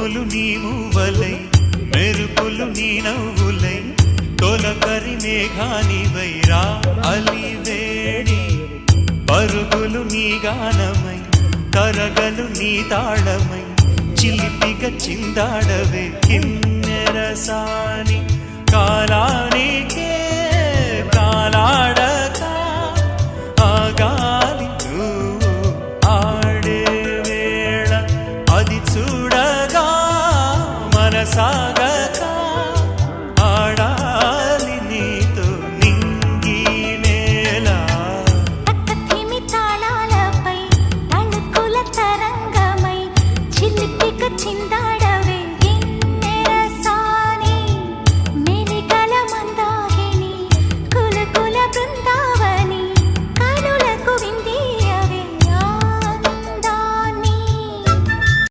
ఉరుములు నీ మూవలై మెరుపులు నీ నవ్వులై తొలకరి మేఘానివై రా అలివేణి పరుగులు నీ గానమై కరగలు నీ తాళమై చిలిపిగా చిందాడవే కిన్నెరసాని కాలానికే కాలాడక ఆగాలి నువ్వు ఆడే వేళ అది చూడగా మనసా